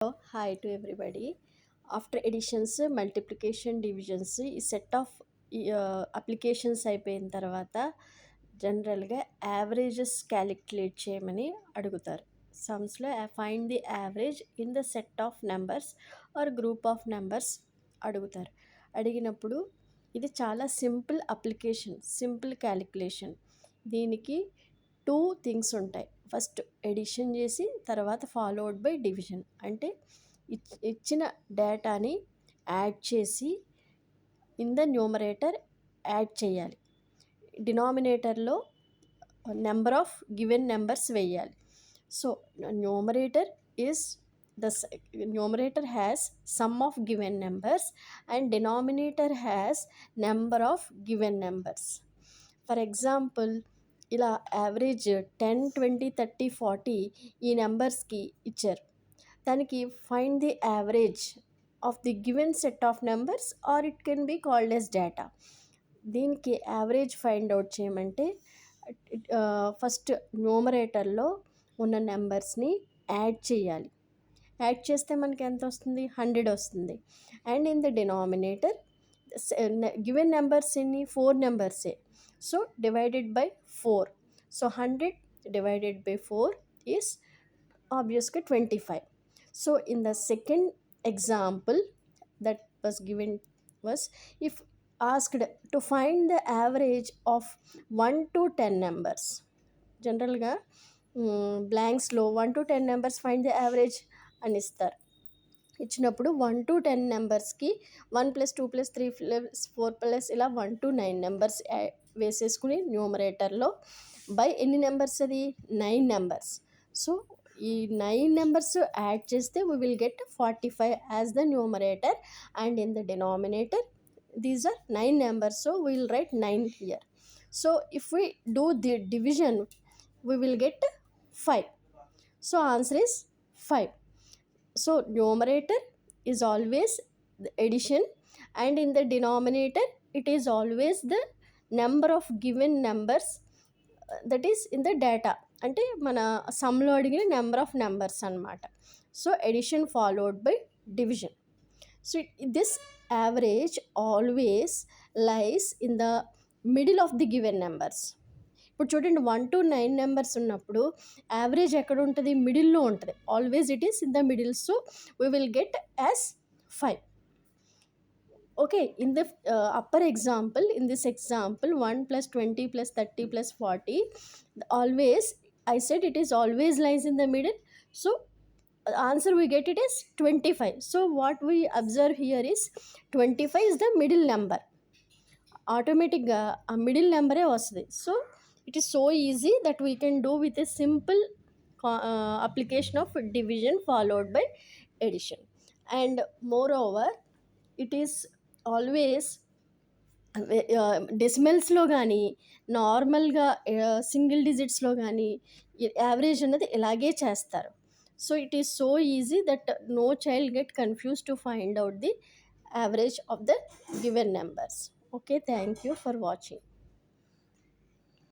Hi to everybody. After additions, multiplication, divisions ఈ set of applications అయిపోయిన తర్వాత జనరల్గా యావరేజెస్ క్యాలిక్యులేట్ చేయమని అడుగుతారు. సమ్స్లో find the average in the set of numbers or group of numbers అడుగుతారు. అడిగినప్పుడు ఇది చాలా సింపుల్ అప్లికేషన్, సింపుల్ క్యాలిక్యులేషన్. దీనికి టూ థింగ్స్ ఉంటాయి. ఫస్ట్ ఎడిషన్ చేసి తర్వాత ఫాలోడ్ బై డివిజన్. అంటే ఇచ్చిన డేటాని యాడ్ చేసి ఇన్ ద న్యూమరేటర్ యాడ్ చేయాలి. డినామినేటర్లో నెంబర్ ఆఫ్ గివెన్ నెంబర్స్ వేయాలి. So numerator is numerator has sum of given numbers and denominator has number of given numbers. For example, ఇలా average 10, 20, 30, 40 ఈ నెంబర్స్కి ఇచ్చారు. దానికి find the average of the given set of numbers or it can be called as data. దీనికి average find out చేయమంటే first న్యూమరేటర్లో ఉన్న నెంబర్స్ని add చేయాలి. యాడ్ చేస్తే మనకి ఎంత వస్తుంది? 100 వస్తుంది. And in the denominator given numbers ఎన్ని? 4 నెంబర్సే. So divided by 4. So 100 divided by 4 is obviously 25. So in the second example that was given was, if asked to find the average of 1 to 10 numbers, జనరల్గా బ్లాంక్స్లో 1 to 10 numbers find the average అని ఇస్తారు. ఇచ్చినప్పుడు 1 to 10 నెంబర్స్కి 1 + 2 + 3 + 4 ఇలా 1 to 9 numbers వేసేసుకుని న్యూమరేటర్లో by ఎన్ని numbers? అది 9 నెంబర్స్. సో ఈ 9 నెంబర్స్ యాడ్ చేస్తే we will get 45 as the numerator, and in the denominator these are 9 numbers, so we will write 9 here. So if we do the division we will get 5. So answer is 5. So numerator is always the addition, and in the denominator it is always the number of given numbers, that is in the data. అంటే మన సమ్లో అడిగిన number of numbers అన్నమాట. So addition followed by division. So this average always lies in the middle of the given numbers. ఇప్పుడు చూడండి, 1 to 9 numbers ఉన్నప్పుడు average ఎక్కడ ఉంటుంది? మిడిల్లో ఉంటుంది. Always it is in the middle. So we will get as 5. Okay, in the upper example, in this example 1 + 20 + 30 + 40, always I said it is always lies in the middle. So answer we get it is 25. So what we observe here is 25 is the middle number. ఆటోమేటిక్గా ఆ middle నెంబరే వస్తుంది. So it is so easy that we can do with a simple application of division followed by addition. And moreover it is always డెసిమల్స్లో కానీ నార్మల్గా single డిజిట్స్లో కానీ average అన్నది ఇలాగే చేస్తారు. So it is so easy that no child get confuse to find out the average of the given numbers. Okay, thank you for watching.